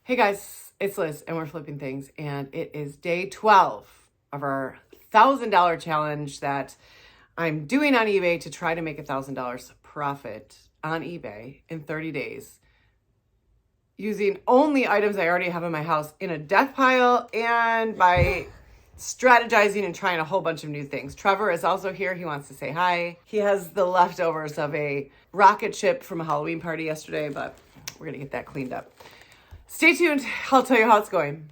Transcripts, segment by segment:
Hey guys, it's Liz and we're flipping things, and it is day 12 of our $1,000 challenge that I'm doing on eBay to try to make $1,000 profit on eBay in 30 days using only items I already have in my house in a death pile and by strategizing and trying a whole bunch of new things. Trevor is also here. He wants to say hi. He has the leftovers of a rocket ship from a Halloween party yesterday, but we're gonna get that cleaned up. Stay tuned. I'll tell you how it's going.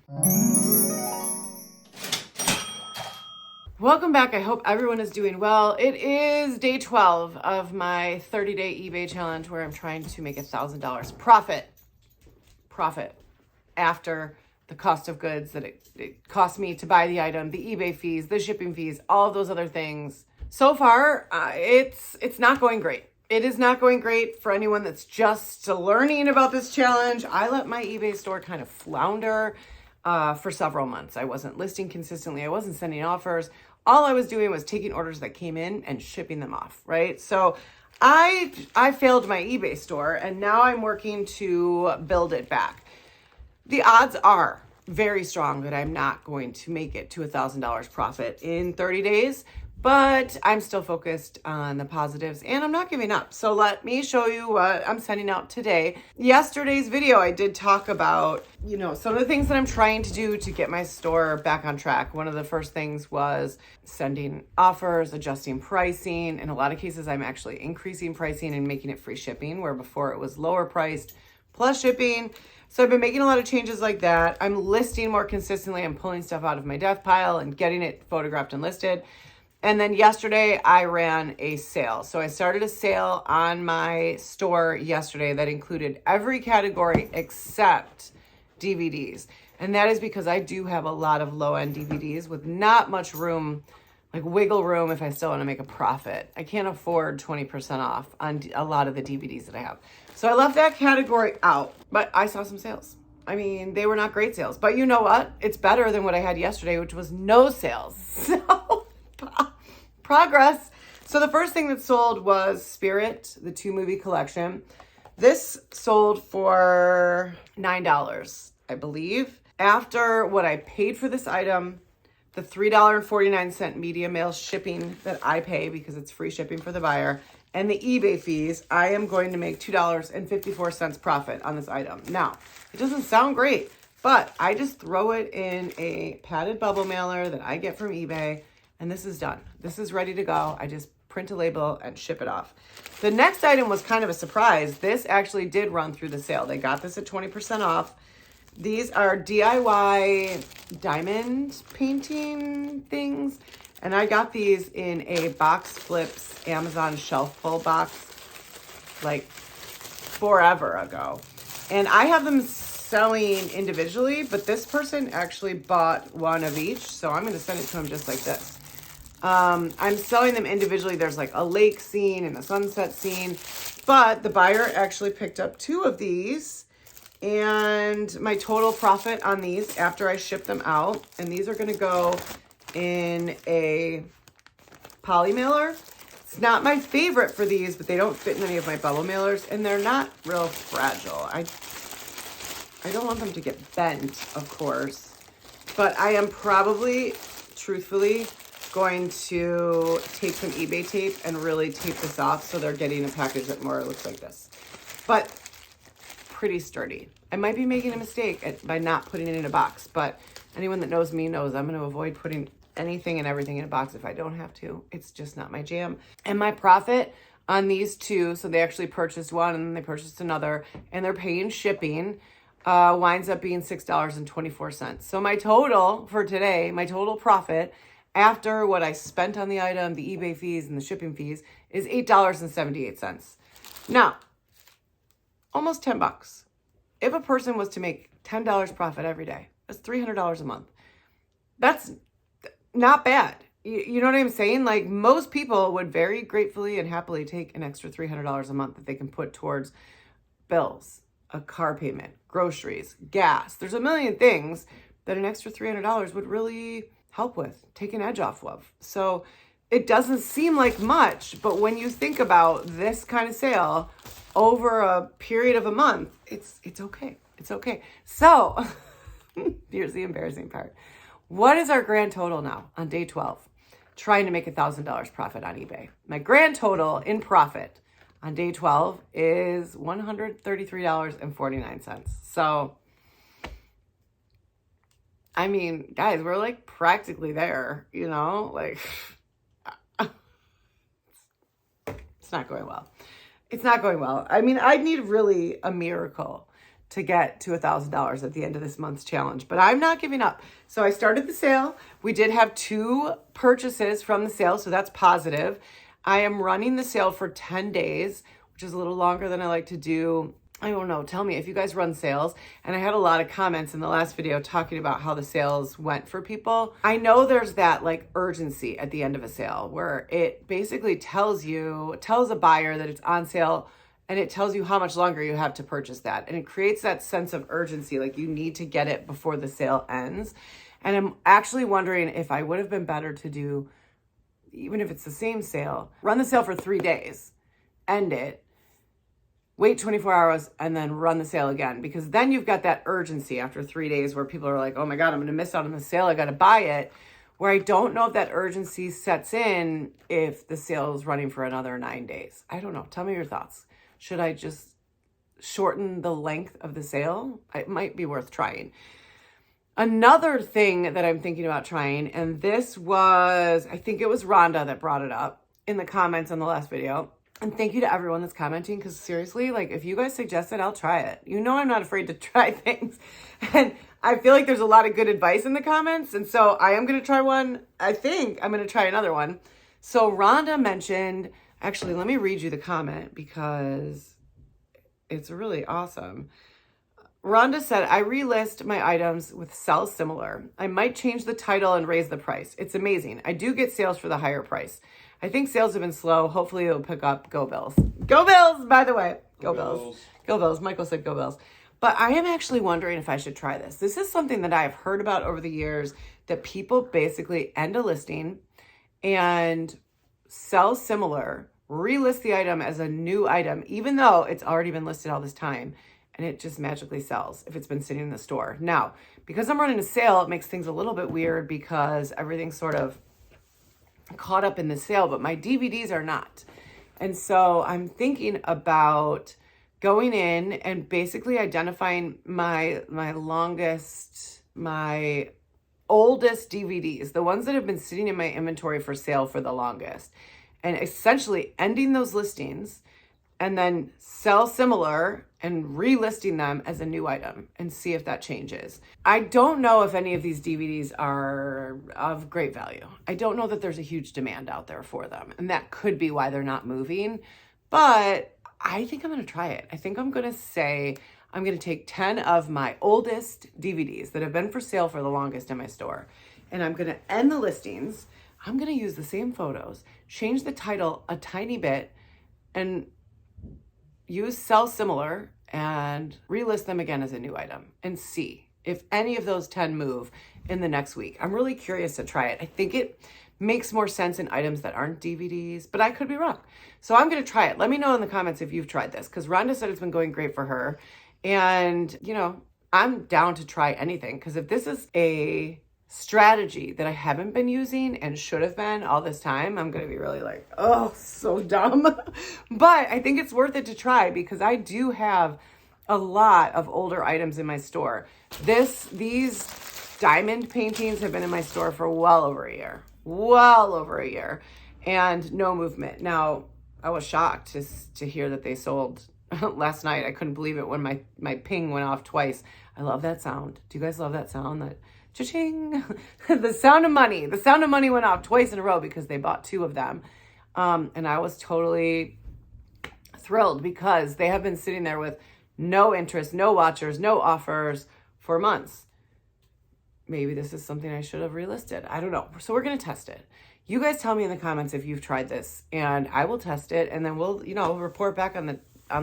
Welcome back. I hope everyone is doing well. It is day 12 of my 30-day eBay challenge where I'm trying to make $1,000 profit after the cost of goods that it cost me to buy the item, the eBay fees, the shipping fees, all of those other things. So far, it's not going great. It is not going great for anyone that's just learning about this challenge. I let my eBay store kind of flounder for several months. I wasn't listing consistently. I wasn't sending offers. All I was doing was taking orders that came in and shipping them off, right? So I failed my eBay store, and now I'm working to build it back. The odds are very strong that I'm not going to make it to $1,000 profit in 30 days. But I'm still focused on the positives and I'm not giving up. So let me show you what I'm sending out today. Yesterday's video, I did talk about, some of the things that I'm trying to do to get my store back on track. One of the first things was sending offers, adjusting pricing. In a lot of cases, I'm actually increasing pricing and making it free shipping, where before it was lower priced plus shipping. So I've been making a lot of changes like that. I'm listing more consistently. I'm pulling stuff out of my death pile and getting it photographed and listed. And then yesterday I ran a sale. So I started a sale on my store yesterday that included every category except DVDs. And that is because I do have a lot of low-end DVDs with not much room, like wiggle room if I still want to make a profit. I can't afford 20% off on a lot of the DVDs that I have. So I left that category out, but I saw some sales. I mean, they were not great sales, but you know what? It's better than what I had yesterday, which was no sales. So progress. So the first thing that sold was Spirit, the 2-movie collection. This sold for $9, I believe. After what I paid for this item, the $3.49 media mail shipping that I pay because it's free shipping for the buyer, and the eBay fees, I am going to make $2.54 profit on this item. Now, it doesn't sound great, but I just throw it in a padded bubble mailer that I get from eBay, and this is done. This is ready to go. I just print a label and ship it off. The next item was kind of a surprise. This actually did run through the sale. They got this at 20% off. These are DIY diamond painting things. And I got these in a Box Flips Amazon shelf pull box like forever ago. And I have them selling individually, but this person actually bought one of each. So I'm going to send it to him just like this. I'm selling them individually. There's like a lake scene and a sunset scene, but the buyer actually picked up 2 of these, and my total profit on these after I ship them out, and these are going to go in a poly mailer. It's not my favorite for these, but they don't fit in any of my bubble mailers, and they're not real fragile. I don't want them to get bent, of course, but I am probably, truthfully, going to take some eBay tape and really tape this off so they're getting a package that more looks like this. But pretty sturdy. I might be making a mistake by not putting it in a box, but anyone that knows me knows I'm going to avoid putting anything and everything in a box if I don't have to. It's just not my jam. And my profit on these 2, so they actually purchased one and then they purchased another, and they're paying shipping, winds up being $6.24. So my total for today, my total profit after what I spent on the item, the eBay fees and the shipping fees, is $8.78. Now, almost $10. If a person was to make $10 profit every day, that's $300 a month. That's not bad. You know what I'm saying? Like, most people would very gratefully and happily take an extra $300 a month that they can put towards bills, a car payment, groceries, gas. There's a million things that an extra $300 would really help with, take an edge off of. So it doesn't seem like much, but when you think about this kind of sale over a period of a month, it's okay. It's okay. So here's the embarrassing part. What is our grand total now on day 12? Trying to make $1,000 profit on eBay. My grand total in profit on day 12 is $133.49. So, I mean, guys, we're like practically there, you know, like it's not going well. It's not going well. I mean, I need really a miracle to get to $1,000 at the end of this month's challenge, but I'm not giving up. So I started the sale. We did have 2 purchases from the sale, so that's positive. I am running the sale for 10 days, which is a little longer than I like to do. I don't know. Tell me if you guys run sales. And I had a lot of comments in the last video talking about how the sales went for people. I know there's that like urgency at the end of a sale where it basically tells a buyer that it's on sale, and it tells you how much longer you have to purchase that. And it creates that sense of urgency, like you need to get it before the sale ends. And I'm actually wondering if I would have been better to do, even if it's the same sale, run the sale for 3 days, end it, wait 24 hours, and then run the sale again. Because then you've got that urgency after 3 days where people are like, oh my God, I'm going to miss out on the sale. I got to buy it. Where I don't know if that urgency sets in if the sale is running for another 9 days. I don't know. Tell me your thoughts. Should I just shorten the length of the sale? It might be worth trying. Another thing that I'm thinking about trying, and this was, I think it was Rhonda that brought it up in the comments on the last video. And thank you to everyone that's commenting, because seriously, like if you guys suggest it, I'll try it. You know I'm not afraid to try things. And I feel like there's a lot of good advice in the comments. And so I am going to try one. I think I'm going to try another one. So Rhonda mentioned, actually, let me read you the comment because it's really awesome. Rhonda said, I relist my items with sell similar. I might change the title and raise the price. It's amazing. I do get sales for the higher price. I think sales have been slow. Hopefully it'll pick up. Go Bills. Go Bills, by the way. Go Bills. Go Bills. Michael said go Bills. But I am actually wondering if I should try this. This is something that I have heard about over the years, that people basically end a listing and sell similar, relist the item as a new item, even though it's already been listed all this time, and it just magically sells if it's been sitting in the store. Now, because I'm running a sale, it makes things a little bit weird because everything's sort of caught up in the sale, but my DVDs are not. And so I'm thinking about going in and basically identifying my oldest DVDs, the ones that have been sitting in my inventory for sale for the longest, and essentially ending those listings and then sell similar and relisting them as a new item and see if that changes. I don't know if any of these DVDs are of great value. I don't know that there's a huge demand out there for them, and that could be why they're not moving, but I think I'm going to try it. I think I'm going to say I'm going to take 10 of my oldest DVDs that have been for sale for the longest in my store, and I'm going to end the listings. I'm going to use the same photos, change the title a tiny bit, and use sell similar and relist them again as a new item and see if any of those 10 move in the next week. I'm really curious to try it. I think it makes more sense in items that aren't DVDs, but I could be wrong. So I'm going to try it. Let me know in the comments if you've tried this, because Rhonda said it's been going great for her. And, you know, I'm down to try anything, because if this is a strategy that I haven't been using and should have been all this time, I'm going to be really like, oh, so dumb. But I think it's worth it to try, because I do have a lot of older items in my store. These diamond paintings have been in my store for well over a year, and no movement. Now, I was shocked to hear that they sold last night. I couldn't believe it when my ping went off twice. I love that sound. Do you guys love that sound? That cha-ching. The sound of money. The sound of money went off twice in a row because they bought 2 of them. And I was totally thrilled, because they have been sitting there with no interest, no watchers, no offers for months. Maybe this is something I should have relisted. I don't know. So we're going to test it. You guys tell me in the comments if you've tried this, and I will test it, and then we'll, report back on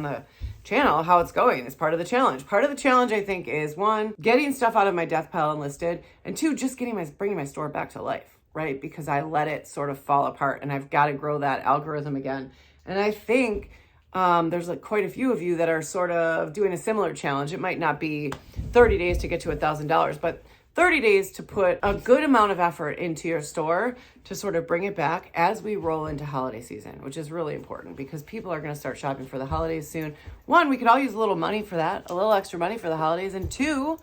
the channel how it's going as part of the challenge. Part of the challenge, I think, is 1, getting stuff out of my death pile and listed, and 2, just bringing my store back to life, right? Because I let it sort of fall apart, and I've got to grow that algorithm again. And I think There's like quite a few of you that are sort of doing a similar challenge. It might not be 30 days to get to $1,000, but 30 days to put a good amount of effort into your store to sort of bring it back as we roll into holiday season, which is really important because people are going to start shopping for the holidays soon. One, we could all use a little money for that, a little extra money for the holidays. And two,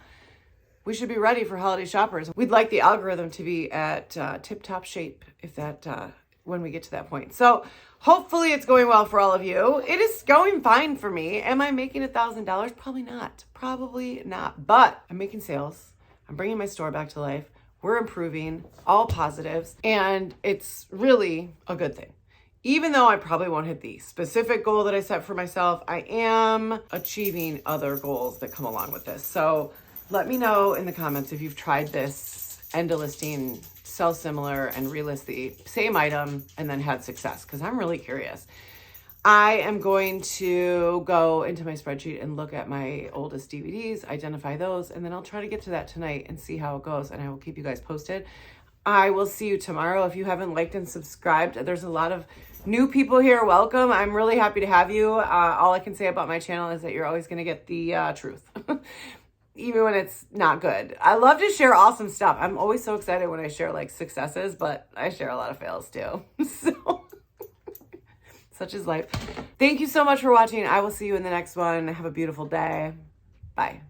we should be ready for holiday shoppers. We'd like the algorithm to be at tip-top shape if that when we get to that point. So hopefully it's going well for all of you. It is going fine for me. Am I making $1,000? Probably not. Probably not. But I'm making sales. I'm bringing my store back to life. We're improving, all positives, and it's really a good thing. Even though I probably won't hit the specific goal that I set for myself, I am achieving other goals that come along with this. So let me know in the comments if you've tried this end of listing, sell similar, and relist the same item and then had success, because I'm really curious. I am going to go into my spreadsheet and look at my oldest DVDs, identify those, and then I'll try to get to that tonight and see how it goes, and I will keep you guys posted. I will see you tomorrow. If you haven't liked and subscribed, there's a lot of new people here. Welcome. I'm really happy to have you. All I can say about my channel is that you're always going to get the truth, even when it's not good. I love to share awesome stuff. I'm always so excited when I share like successes, but I share a lot of fails too. So such is life. Thank you so much for watching. I will see you in the next one. Have a beautiful day. Bye.